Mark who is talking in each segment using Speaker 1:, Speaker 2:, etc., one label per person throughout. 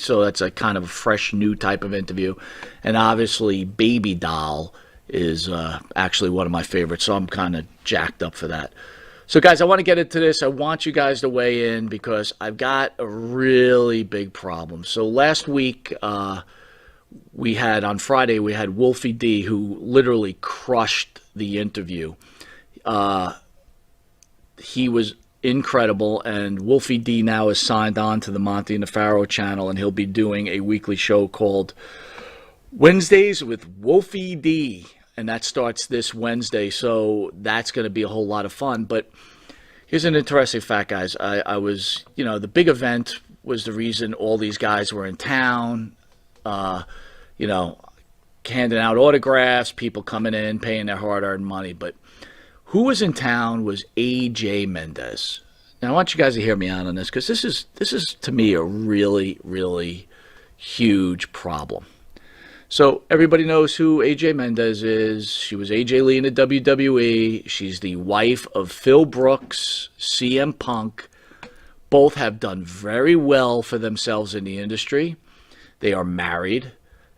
Speaker 1: so that's a kind of a fresh, new type of interview. And obviously, Baby Doll is actually one of my favorites, so I'm kind of jacked up for that. So, guys, I want to get into this. I want you guys to weigh in because I've got a really big problem. So last week, on Friday, we had Wolfie D, who literally crushed the interview. He was incredible, and Wolfie D now is signed on to the Monty and the Pharaoh channel, and he'll be doing a weekly show called Wednesdays with Wolfie D, and that starts this Wednesday, so that's going to be a whole lot of fun. But here's an interesting fact, guys. I was, the big event was the reason all these guys were in town, handing out autographs, people coming in, paying their hard-earned money. But who was in town was A.J. Mendez. Now, I want you guys to hear me out on this because this is, to me, a really, really huge problem. So everybody knows who A.J. Mendez is. She was A.J. Lee in the WWE. She's the wife of Phil Brooks, CM Punk. Both have done very well for themselves in the industry. They are married,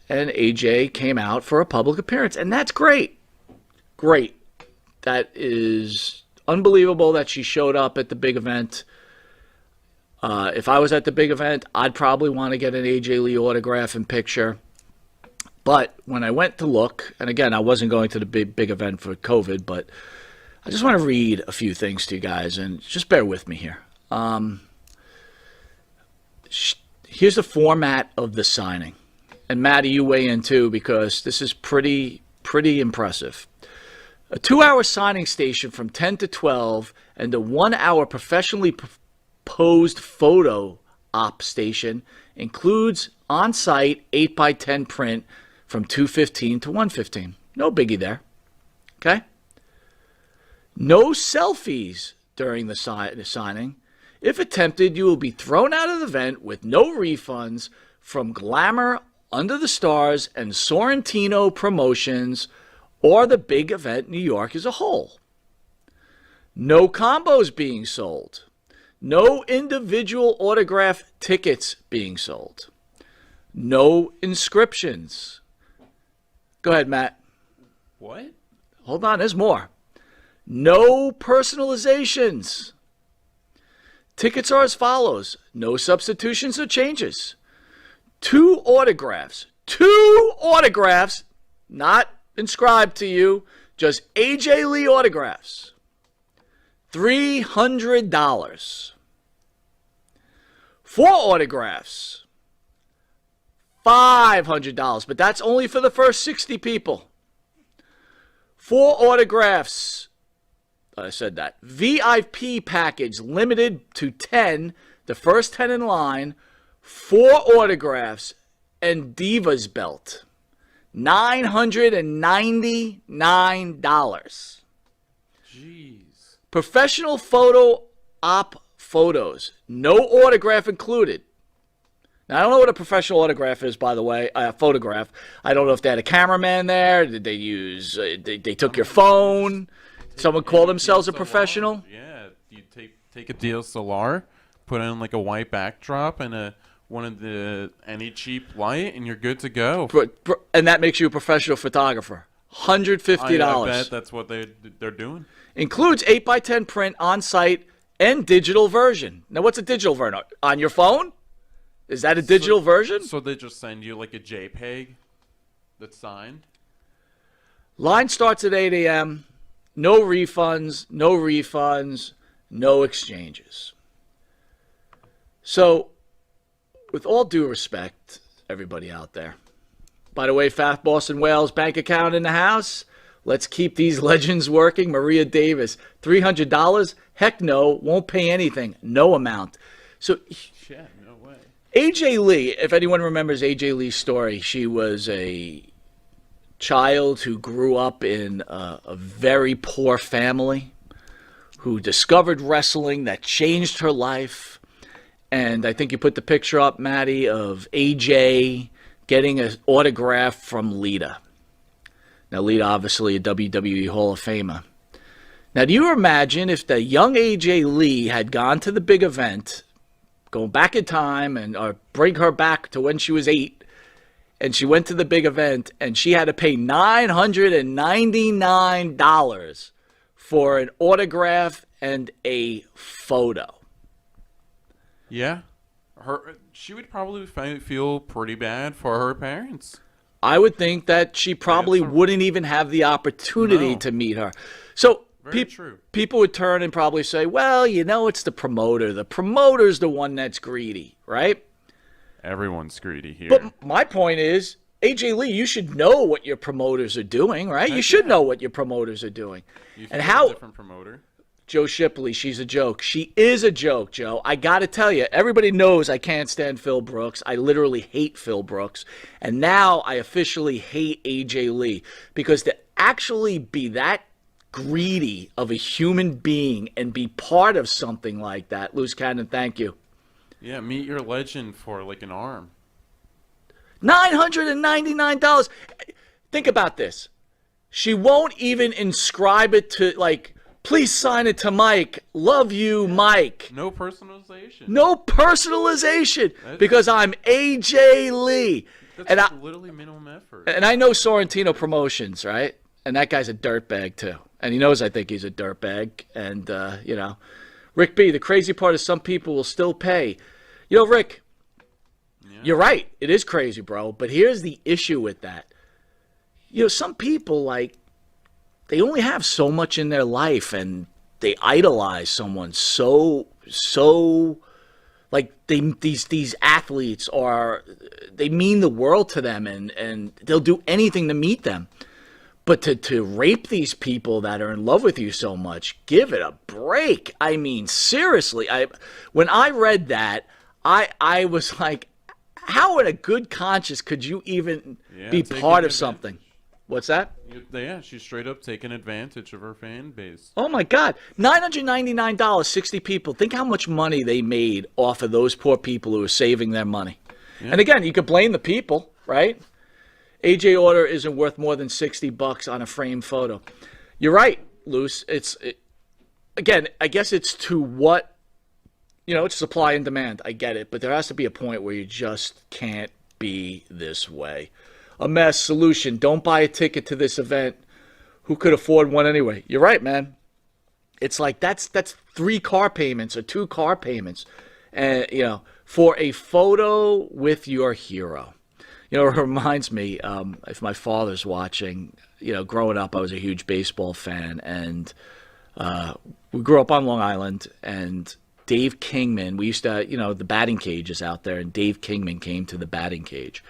Speaker 1: and A.J. came out for a public appearance, and that's great. Great. That is unbelievable that she showed up at the big event. If I was at the big event, I'd probably want to get an A.J. Lee autograph and picture. But when I went to look, and again, I wasn't going to the big event for COVID, but I just want to read a few things to you guys, and just bear with me here. Here's the format of the signing. And Maddie, you weigh in too, because this is pretty impressive. A 2-hour signing station from 10 to 12, and a 1-hour professionally posed photo op station includes on-site 8x10 print from 2:15 to 1:15. No biggie there. Okay? No selfies during the signing. If attempted, you will be thrown out of the event with no refunds from Glamour, Under the Stars, and Sorrentino Promotions, or the big event New York as a whole. No combos being sold. No individual autograph tickets being sold. No inscriptions. Go ahead, Matt.
Speaker 2: What?
Speaker 1: Hold on, there's more. No personalizations. Tickets are as follows. No substitutions or changes. 2 autographs. 2 autographs, not inscribed to you, just A.J. Lee autographs. $300. 4 autographs. $500, but that's only for the first 60 people. 4 autographs. I said that. VIP package limited to 10, the first 10 in line. 4 autographs and Divas belt. $999.
Speaker 2: Jeez.
Speaker 1: Professional photo op photos. No autograph included. Now, I don't know what a professional autograph is, by the way. Photograph. I don't know if they had a cameraman there. Did they use... they took your phone. Someone called themselves a professional.
Speaker 2: Yeah. You take a DSLR, put in like a white backdrop and any cheap light, and you're good to go.
Speaker 1: And that makes you a professional photographer. $150.
Speaker 2: I bet that's what they're doing.
Speaker 1: Includes 8x10 print on site and digital version. Now, what's a digital version? On your phone? Is that a digital version?
Speaker 2: So they just send you like a JPEG that's signed?
Speaker 1: Line starts at 8 a.m. No refunds, no exchanges. So, with all due respect, everybody out there. By the way, Fat Boston Wales bank account in the house. Let's keep these legends working. Maria Davis, $300? Heck no, won't pay anything. No amount. So,
Speaker 2: yeah, no way.
Speaker 1: A.J. Lee, if anyone remembers A.J. Lee's story, she was a child who grew up in a very poor family, who discovered wrestling that changed her life. And I think you put the picture up, Maddie, of A.J. getting an autograph from Lita. Now, Lita, obviously a WWE Hall of Famer. Now, do you imagine if the young A.J. Lee had gone to the big event, going back in time and or bring her back to when she was 8, and she went to the big event, and she had to pay $999 for an autograph and a photo.
Speaker 2: Yeah. She would probably feel pretty bad for her parents.
Speaker 1: I would think that she probably wouldn't even have the opportunity to meet her. So
Speaker 2: True.
Speaker 1: people would turn and probably say, well, it's the promoter. The promoter's the one that's greedy, right?
Speaker 2: Everyone's greedy here.
Speaker 1: But my point is, AJ Lee, you should know what your promoters are doing, right? You should know what your promoters are doing.
Speaker 2: You
Speaker 1: and
Speaker 2: a
Speaker 1: how
Speaker 2: different promoter.
Speaker 1: Joe Shipley, she's a joke. She is a joke, Joe. I got to tell you, everybody knows I can't stand Phil Brooks. I literally hate Phil Brooks. And now I officially hate AJ Lee, because to actually be that greedy of a human being and be part of something like that, Loose Cannon, thank you.
Speaker 2: Yeah, meet your legend for like an arm.
Speaker 1: $999. Think about this. She won't even inscribe it to, like, please sign it to Mike. Love you, Mike.
Speaker 2: No personalization.
Speaker 1: No personalization, because I'm AJ Lee.
Speaker 2: That's literally minimum effort.
Speaker 1: And I know Sorrentino Promotions, right? And that guy's a dirtbag, too. And he knows I think he's a dirtbag. And, Rick B., the crazy part is some people will still pay. Rick, you're right. It is crazy, bro. But here's the issue with that. Some people, like, they only have so much in their life, and they idolize someone so like these athletes they mean the world to them, and they'll do anything to meet them. But to rape these people that are in love with you so much, give it a break. I mean, seriously, when I read that, I was like, how in a good conscience could you even be part of something? What's that?
Speaker 2: Yeah, she's straight up taking advantage of her fan base.
Speaker 1: Oh, my God. $999, 60 people. Think how much money they made off of those poor people who are saving their money. Yeah. And again, you could blame the people, right? AJ order isn't worth more than $60 on a framed photo. You're right, Luce. Again, I guess it's to what, it's supply and demand. I get it. But there has to be a point where you just can't be this way. A mess solution. Don't buy a ticket to this event. Who could afford one anyway? You're right, man. It's like that's 3 car payments or 2 car payments, and for a photo with your hero. It reminds me, if my father's watching, growing up, I was a huge baseball fan, and we grew up on Long Island, and Dave Kingman, we used to, the batting cage is out there, and Dave Kingman came to the batting cage.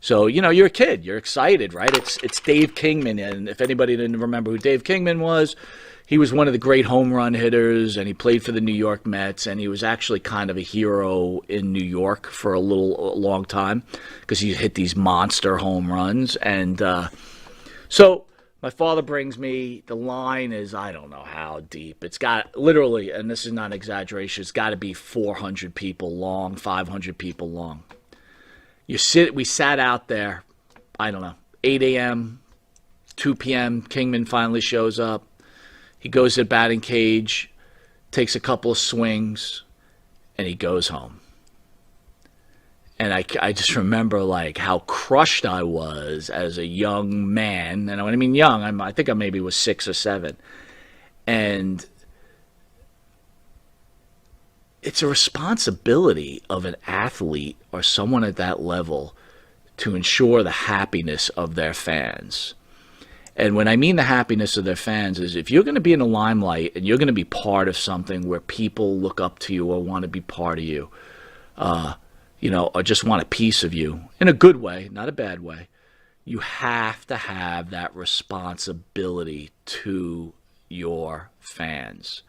Speaker 1: So, you're a kid. You're excited, right? It's Dave Kingman. And if anybody didn't remember who Dave Kingman was, he was one of the great home run hitters, and he played for the New York Mets, and he was actually kind of a hero in New York for a long time because he hit these monster home runs. And so my father brings me, the line is, I don't know how deep. It's got literally, and this is not an exaggeration, it's got to be 400 people long, 500 people long. We sat out there, I don't know, 8 a.m., 2 p.m., Kingman finally shows up. He goes to the batting cage, takes a couple of swings, and he goes home. And I just remember, like, how crushed I was as a young man. And when I mean young, I think I maybe was 6 or 7. And it's a responsibility of an athlete or someone at that level to ensure the happiness of their fans. And when I mean the happiness of their fans is if you're going to be in the limelight and you're going to be part of something where people look up to you or want to be part of you, or just want a piece of you in a good way, not a bad way, you have to have that responsibility to your fans.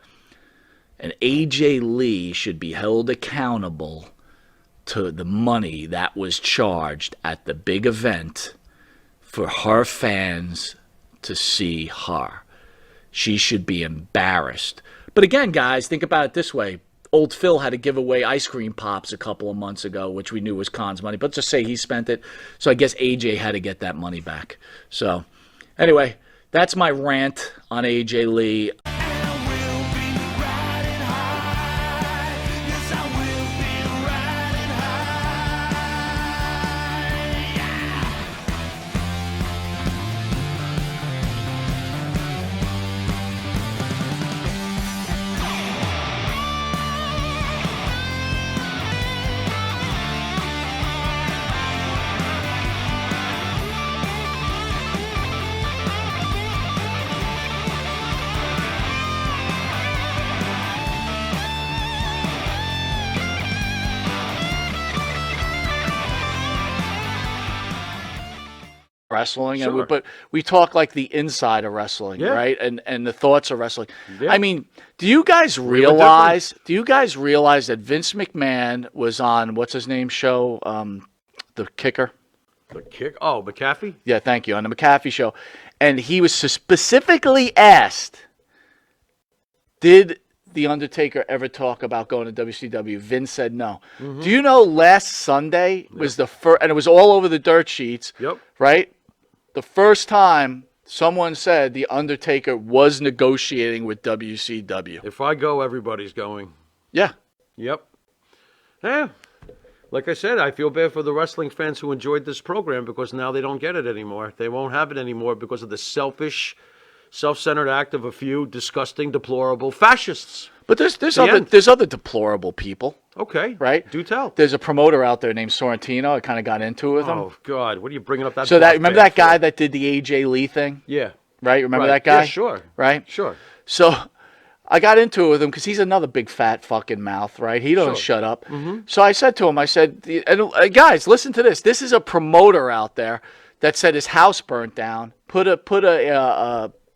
Speaker 1: And AJ Lee should be held accountable to the money that was charged at the big event for her fans to see her. She should be embarrassed. But again, guys, think about it this way. Old Phil had to give away ice cream pops a couple of months ago, which we knew was Khan's money. But just say he spent it. So I guess AJ had to get that money back. So anyway, that's my rant on AJ Lee.
Speaker 3: I will be riding high. Yes, I will be riding
Speaker 1: wrestling,
Speaker 3: Sure.
Speaker 1: but we talk like the inside of wrestling,
Speaker 3: Yeah.
Speaker 1: right? And the thoughts of wrestling.
Speaker 3: Yeah.
Speaker 1: I mean, do you guys realize? Do you guys realize that Vince McMahon was on what's his name show, the kicker?
Speaker 3: The kick. Oh, McAfee.
Speaker 1: Yeah, thank you, on the McAfee show, and he was specifically asked, "Did the Undertaker ever talk about going to WCW?" Vince said no. Do you know last Sunday was the first, and it was all over the dirt sheets.
Speaker 3: Yep.
Speaker 1: Right? The first time someone said the Undertaker was negotiating with WCW.
Speaker 3: If I go, everybody's going.
Speaker 1: Yeah.
Speaker 3: Yep. Yeah. Like I said, I feel bad for the wrestling fans who enjoyed this program because now they don't get it anymore. They won't have it anymore because of the selfish, self-centered act of a few disgusting, deplorable fascists.
Speaker 1: But there's
Speaker 3: The
Speaker 1: other
Speaker 3: end.
Speaker 1: there's other deplorable people,
Speaker 3: Okay.
Speaker 1: right?
Speaker 3: Do tell.
Speaker 1: There's a promoter out there named Sorrentino. I kind of got into it with him.
Speaker 3: Oh, God. What are you bringing up that
Speaker 1: So that
Speaker 3: barf
Speaker 1: remember
Speaker 3: bag
Speaker 1: that guy
Speaker 3: for?
Speaker 1: that did the AJ Lee thing,
Speaker 3: Yeah.
Speaker 1: right? Remember
Speaker 3: Right.
Speaker 1: that guy?
Speaker 3: Yeah, sure.
Speaker 1: Right?
Speaker 3: Sure.
Speaker 1: So I got into it with him because he's another big fat fucking mouth, right? He don't
Speaker 3: Sure.
Speaker 1: shut up. So I said to him, I said, guys, listen to this. This is a promoter out there that said his house burnt down. Put a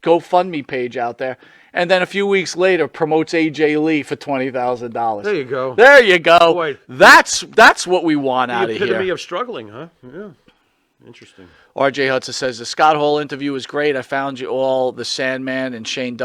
Speaker 1: GoFundMe page out there, and then a few weeks later promotes AJ Lee for $20,000.
Speaker 3: There you go.
Speaker 1: There you go.
Speaker 3: Boy.
Speaker 1: That's what we want out
Speaker 3: The
Speaker 1: of
Speaker 3: epitome
Speaker 1: here.
Speaker 3: of struggling, huh? Yeah. Interesting.
Speaker 1: RJ Hudson says the Scott Hall interview was great. I found you all the Sandman and Shane